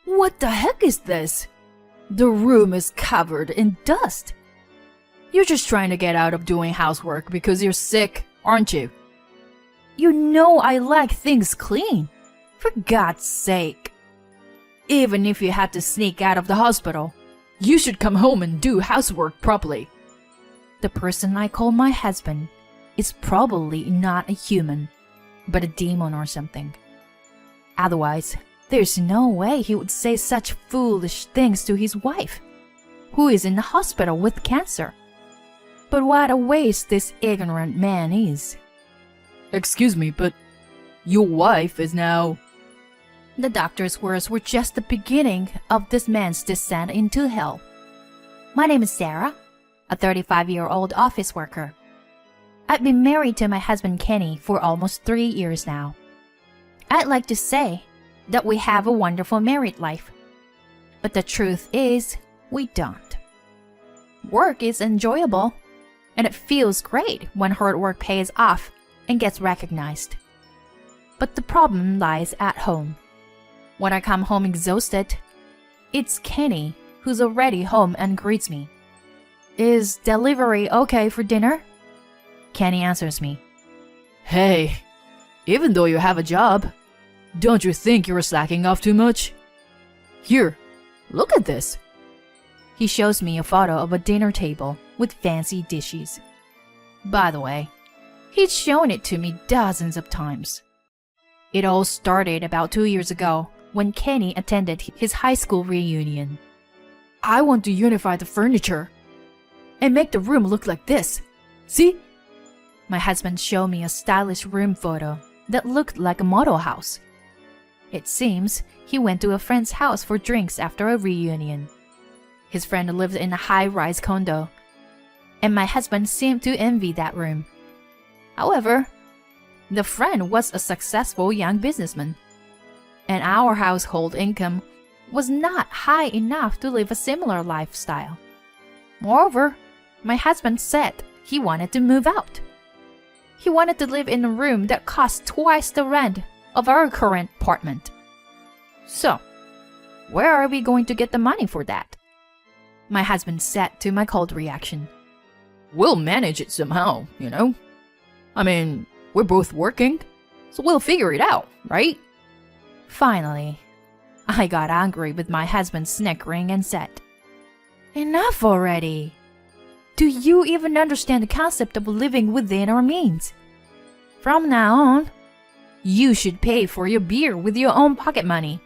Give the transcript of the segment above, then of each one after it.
What the heck is this? The room is covered in dust. You're just trying to get out of doing housework because you're sick, aren't you? You know I like things clean. For God's sake. Even if you had to sneak out of the hospital, you should come home and do housework properly. The person I call my husband is probably not a human, but a demon or something. Otherwise, there's no way he would say such foolish things to his wife, who is in the hospital with cancer. But what a waste this ignorant man is. Excuse me, but your wife is now... The doctor's words were just the beginning of this man's descent into hell. My name is Sarah, a 35-year-old office worker. I've been married to my husband Kenny for almost 3 years now. I'd like to say that we have a wonderful married life. But the truth is, we don't. Work is enjoyable, and it feels great when hard work pays off and gets recognized. But the problem lies at home. When I come home exhausted, it's Kenny who's already home and greets me. Is delivery okay for dinner? Kenny answers me. Hey, even though you have a job, don't you think you're slacking off too much? Here, look at this. He shows me a photo of a dinner table with fancy dishes. By the way, he's shown it to me dozens of times. It all started about 2 years ago when Kenny attended his high school reunion. I want to unify the furniture and make the room look like this. See? My husband showed me a stylish room photo that looked like a model house. It seems he went to a friend's house for drinks after a reunion. His friend lived in a high-rise condo, and my husband seemed to envy that room. However, the friend was a successful young businessman, and our household income was not high enough to live a similar lifestyle. Moreover, my husband said he wanted to move out. He wanted to live in a room that cost twice the rent of our current apartment. So, where are we going to get the money for that? My husband said to my cold reaction. We'll manage it somehow, you know? I mean, we're both working, so we'll figure it out, right? Finally, I got angry with my husband snickering and said, Enough already! Do you even understand the concept of living within our means? From now on, you should pay for your beer with your own pocket money.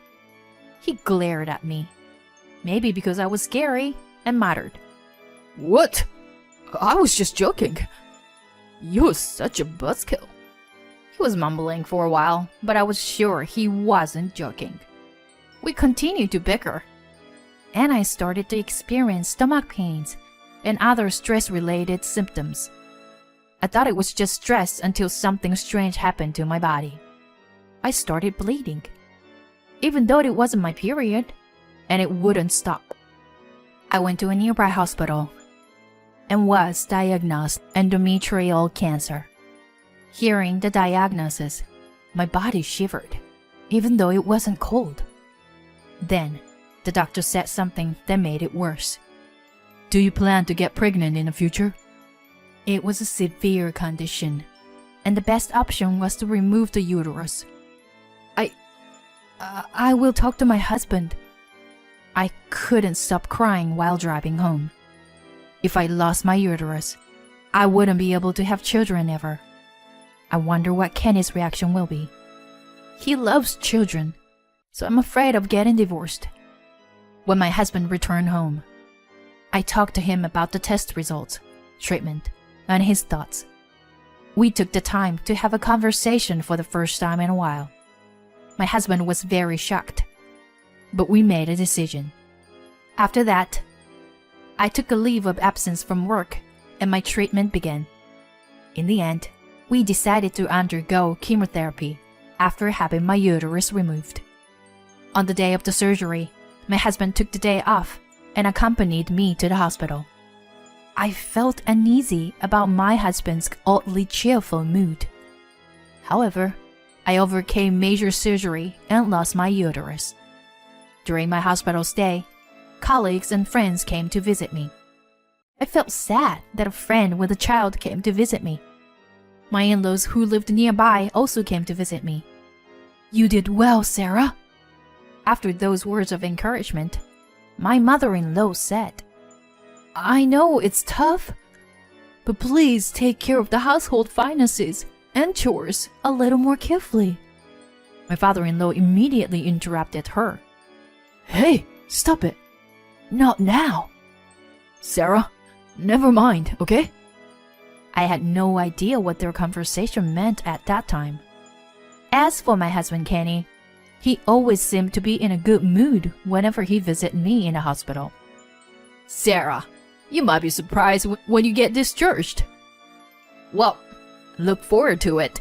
He glared at me, maybe because I was scary, and muttered, What? I was just joking. You're such a buzzkill. He was mumbling for a while, but I was sure he wasn't joking. We continued to bicker, and I started to experience stomach pains and other stress-related symptoms. I thought it was just stress until something strange happened to my body. I started bleeding, even though it wasn't my period, and it wouldn't stop. I went to a nearby hospital and was diagnosed endometrial cancer. Hearing the diagnosis, my body shivered, even though it wasn't cold. Then, the doctor said something that made it worse. Do you plan to get pregnant in the future? It was a severe condition, and the best option was to remove the uterus. I will talk to my husband. I couldn't stop crying while driving home. If I lost my uterus, I wouldn't be able to have children ever. I wonder what Kenny's reaction will be. He loves children, so I'm afraid of getting divorced. When my husband returned home, I talked to him about the test results, treatment, and his thoughts. We took the time to have a conversation for the first time in a while. My husband was very shocked, but we made a decision. After that, I took a leave of absence from work and my treatment began. In the end, we decided to undergo chemotherapy after having my uterus removed. On the day of the surgery, my husband took the day off and accompanied me to the hospital. I felt uneasy about my husband's oddly cheerful mood. However, I overcame major surgery and lost my uterus. During my hospital stay, colleagues and friends came to visit me. I felt sad that a friend with a child came to visit me. My in-laws who lived nearby also came to visit me. "You did well, Sarah." After those words of encouragement, my mother-in-law said, "I know it's tough, but please take care of the household finances and chores a little more carefully." My father-in-law immediately interrupted her. "Hey, stop it. Not now. Sarah, never mind, okay?" I had no idea what their conversation meant at that time. As for my husband Kenny, he always seemed to be in a good mood whenever he visited me in the hospital. "Sarah, you might be surprised when you get discharged." "Well, look forward to it."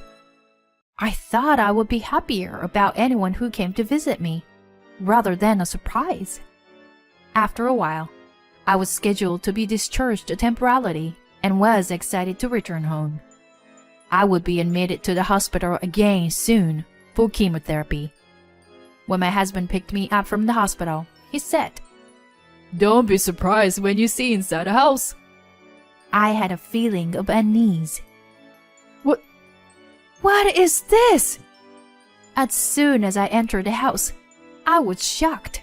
I thought I would be happier about anyone who came to visit me, rather than a surprise. After a while, I was scheduled to be discharged temporarily and was excited to return home. I would be admitted to the hospital again soon for chemotherapy. When my husband picked me up from the hospital, he said, "Don't be surprised when you see inside the house." I had a feeling of unease. What is this?" As soon as I entered the house, I was shocked.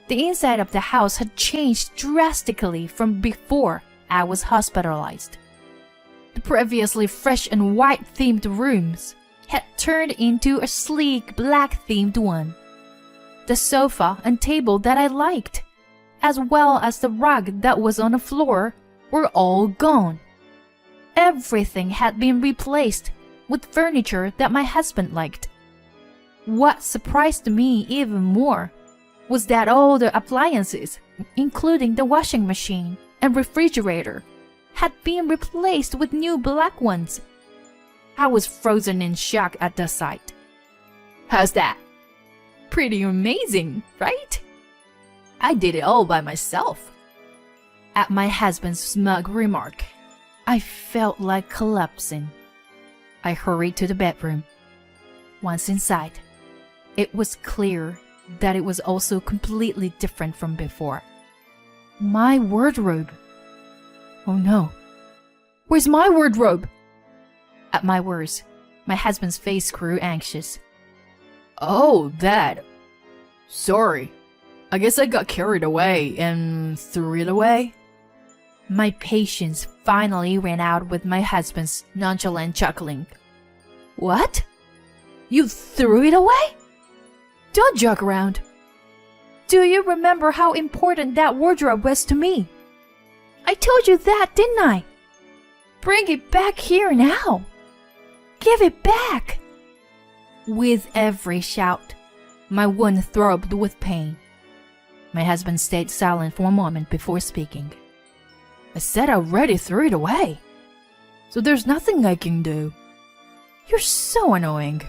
The inside of the house had changed drastically from before I was hospitalized. The previously fresh and white-themed rooms had turned into a sleek black-themed one. The sofa and table that I liked, as well as the rug that was on the floor, were all gone. Everything had been replaced with furniture that my husband liked. What surprised me even more was that all the appliances, including the washing machine and refrigerator, had been replaced with new black ones. I was frozen in shock at the sight. "How's that? Pretty amazing, right? I did it all by myself." At my husband's smug remark, I felt like collapsing. I hurried to the bedroom. Once inside, it was clear that it was also completely different from before. My wardrobe. Oh no. Where's my wardrobe? At my words, my husband's face grew anxious. "Oh, that. Sorry. I guess I got carried away and threw it away." My patience finally ran out with my husband's nonchalant chuckling. "What? You threw it away? Don't joke around. Do you remember how important that wardrobe was to me? I told you that, didn't I? Bring it back here now. Give it back." With every shout, my wound throbbed with pain. My husband stayed silent for a moment before speaking. "I said I already threw it away, so there's nothing I can do. You're so annoying."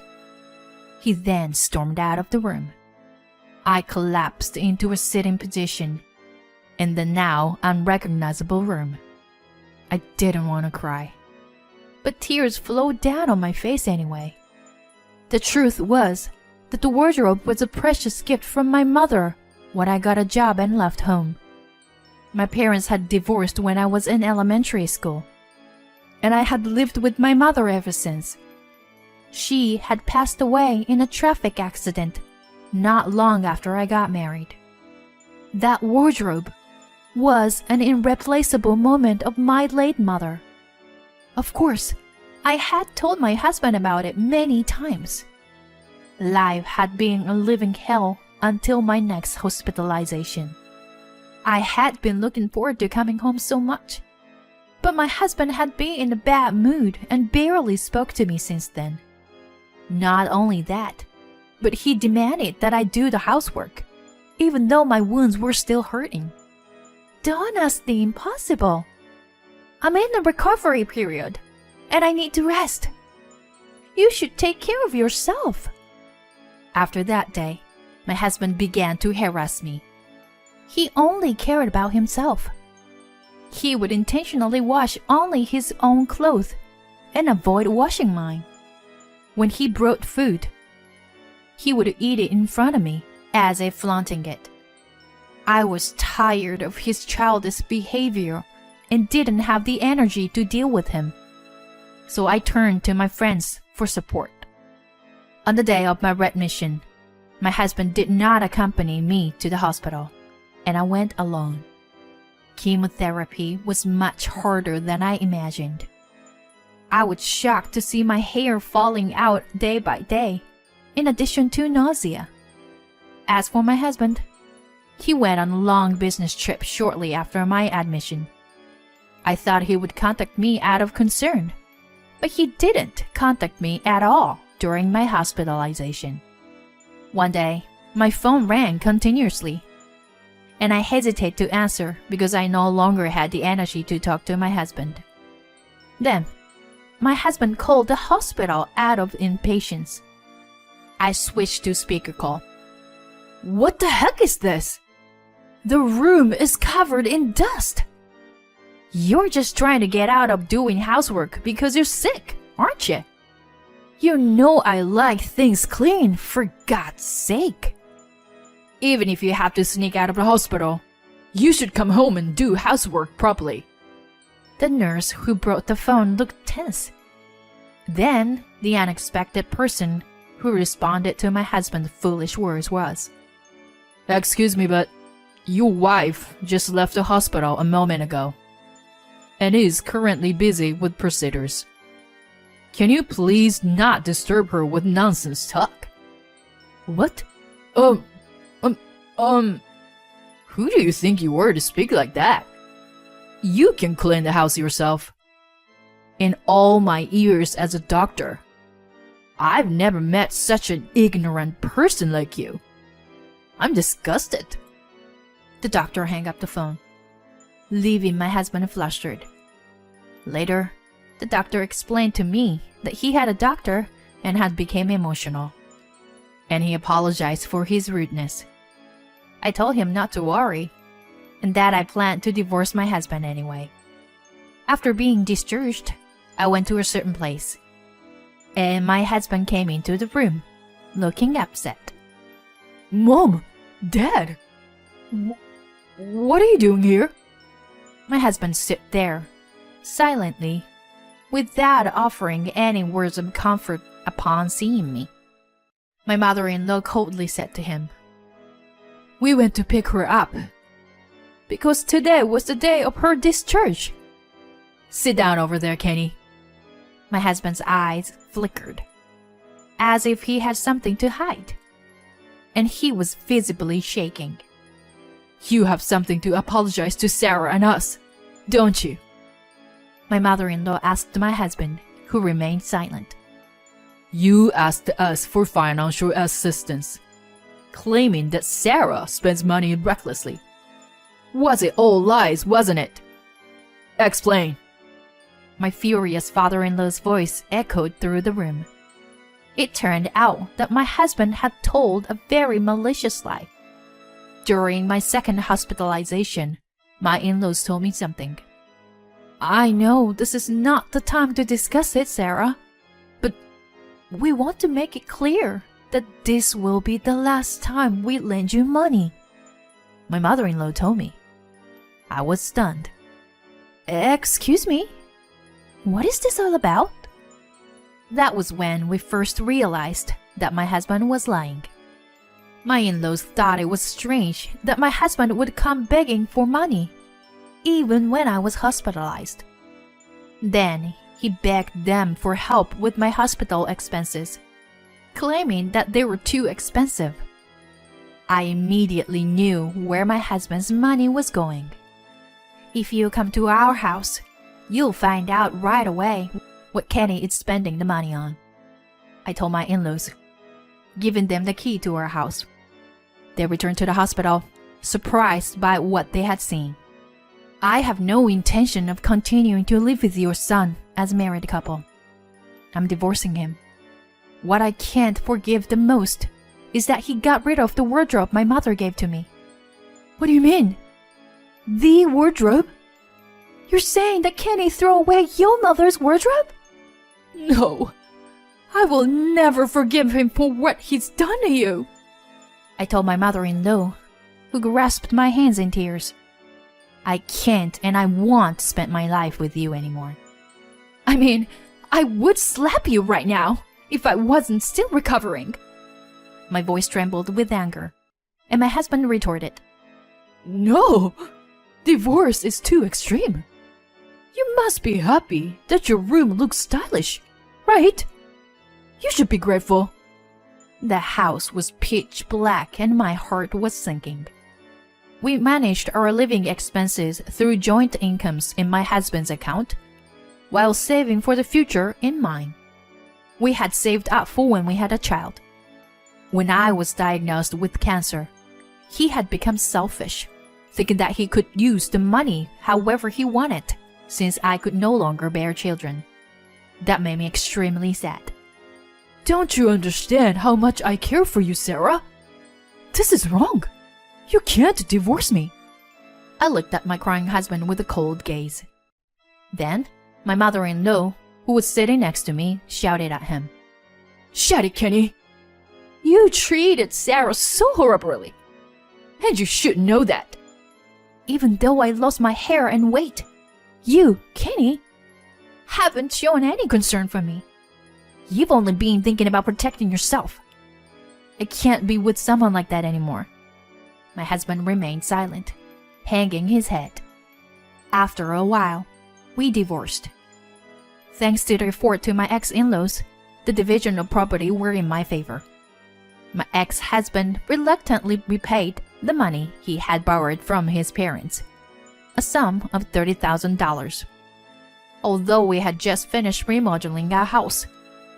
He then stormed out of the room. I collapsed into a sitting position in the now unrecognizable room. I didn't want to cry, but tears flowed down on my face anyway. The truth was that the wardrobe was a precious gift from my mother when I got a job and left home. My parents had divorced when I was in elementary school, and I had lived with my mother ever since. She had passed away in a traffic accident not long after I got married. That wardrobe was an irreplaceable moment of my late mother. Of course, I had told my husband about it many times. Life had been a living hell until my next hospitalization. I had been looking forward to coming home so much, but my husband had been in a bad mood and barely spoke to me since then. Not only that, but he demanded that I do the housework, even though my wounds were still hurting. Don't ask the impossible. I'm in a recovery period, and I need to rest. You should take care of yourself. After that day, my husband began to harass me. He only cared about himself. He would intentionally wash only his own clothes and avoid washing mine. When he brought food, he would eat it in front of me as if flaunting it. I was tired of his childish behavior and didn't have the energy to deal with him. So I turned to my friends for support. On the day of my readmission, my husband did not accompany me to the hospital, and I went alone. Chemotherapy was much harder than I imagined. I was shocked to see my hair falling out day by day, in addition to nausea. As for my husband, he went on a long business trip shortly after my admission. I thought he would contact me out of concern, but he didn't contact me at all during my hospitalization. One day, my phone rang continuously, and I hesitated to answer because I no longer had the energy to talk to my husband. Then, my husband called the hospital out of impatience. I switched to speaker call. "What the heck is this? The room is covered in dust. You're just trying to get out of doing housework because you're sick, aren't you? You know I like things clean, for God's sake. Even if you have to sneak out of the hospital, you should come home and do housework properly." The nurse who brought the phone looked tense. Then, the unexpected person who responded to my husband's foolish words was, "Excuse me, but your wife just left the hospital a moment ago and is currently busy with procedures. Can you please not disturb her with nonsense talk?" "What? Who do you think you are to speak like that? You can clean the house yourself." In all my years as a doctor, I've never met such an ignorant person like you. I'm disgusted. The doctor hung up the phone, leaving my husband flustered. Later, the doctor explained to me that he had a doctor and had become emotional, and he apologized for his rudeness. I told him not to worry, and that I planned to divorce my husband anyway. After being discharged, I went to a certain place, and my husband came into the room, looking upset. "Mom, Dad, what are you doing here?" My husband stood there, silently, without offering any words of comfort upon seeing me. My mother-in-law coldly said to him, "We went to pick her up, because today was the day of her discharge. Sit down over there, Kenny." My husband's eyes flickered, as if he had something to hide, and he was visibly shaking. "You have something to apologize to Sarah and us, don't you?" My mother-in-law asked my husband, who remained silent. "You asked us for financial assistance, claiming that Sarah spends money recklessly. Was it all lies, wasn't it? Explain." My furious father-in-law's voice echoed through the room. It turned out that my husband had told a very malicious lie. During my second hospitalization, my in-laws told me something. "I know this is not the time to discuss it, Sarah, but we want to make it clear that this will be the last time we lend you money," my mother-in-law told me. I was stunned. "Excuse me? What is this all about?" That was when we first realized that my husband was lying. My in-laws thought it was strange that my husband would come begging for money, even when I was hospitalized. Then he begged them for help with my hospital expenses, claiming that they were too expensive. I immediately knew where my husband's money was going. "If you come to our house, you'll find out right away what Kenny is spending the money on," I told my in-laws, giving them the key to our house. They returned to the hospital, surprised by what they had seen. "I have no intention of continuing to live with your son as a married couple. I'm divorcing him. What I can't forgive the most is that he got rid of the wardrobe my mother gave to me." "What do you mean? The wardrobe? You're saying that Kenny threw away your mother's wardrobe?" "No, I will never forgive him for what he's done to you." I told my mother-in-law, who grasped my hands in tears. I can't and I won't spend my life with you anymore. I mean, I would slap you right now if I wasn't still recovering. My voice trembled with anger, and my husband retorted, No! Divorce is too extreme. You must be happy that your room looks stylish, right? You should be grateful. The house was pitch black and my heart was sinking. We managed our living expenses through joint incomes in my husband's account, while saving for the future in mine. We had saved up for when we had a child. When I was diagnosed with cancer, he had become selfish, thinking that he could use the money however he wanted, since I could no longer bear children. That made me extremely sad. Don't you understand how much I care for you, Sarah? This is wrong. You can't divorce me. I looked at my crying husband with a cold gaze. Then, my mother-in-law, who was sitting next to me, shouted at him. Shut it, Kenny. You treated Sarah so horribly. And you should know that. Even though I lost my hair and weight, you, Kenny, haven't shown any concern for me. You've only been thinking about protecting yourself. I can't be with someone like that anymore. My husband remained silent, hanging his head. After a while, we divorced. Thanks to the effort to my ex-in-laws, the division of property were in my favor. My ex-husband reluctantly repaid the money he had borrowed from his parents, a sum of $30,000. Although we had just finished remodeling our house,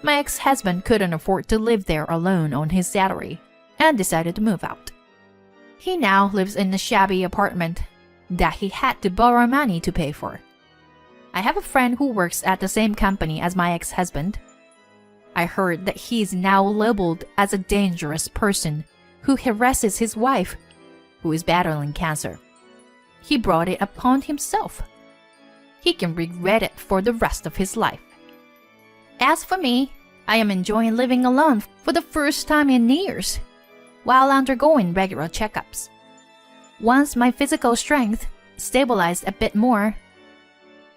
my ex-husband couldn't afford to live there alone on his salary and decided to move out. He now lives in a shabby apartment that he had to borrow money to pay for. I have a friend who works at the same company as my ex-husband. I heard that he is now labeled as a dangerous person who harasses his wife, who is battling cancer. He brought it upon himself. He can regret it for the rest of his life. As for me, I am enjoying living alone for the first time in years, while undergoing regular checkups. Once my physical strength stabilized a bit more,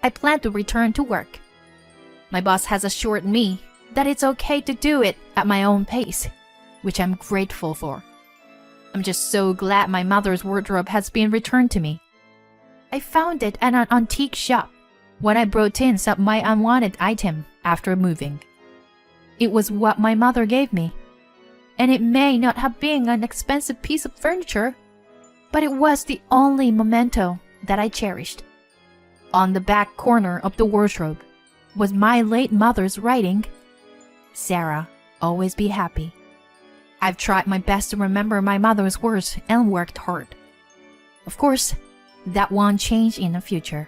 I plan to return to work. My boss has assured me that it's okay to do it at my own pace, which I'm grateful for. I'm just so glad my mother's wardrobe has been returned to me. I found it at an antique shop when I brought in some of my unwanted item after moving. It was what my mother gave me, and it may not have been an expensive piece of furniture, but it was the only memento that I cherished. On the back corner of the wardrobe was my late mother's writing, Sarah, always be happy. I've tried my best to remember my mother's words and worked hard. Of course, that won't change in the future.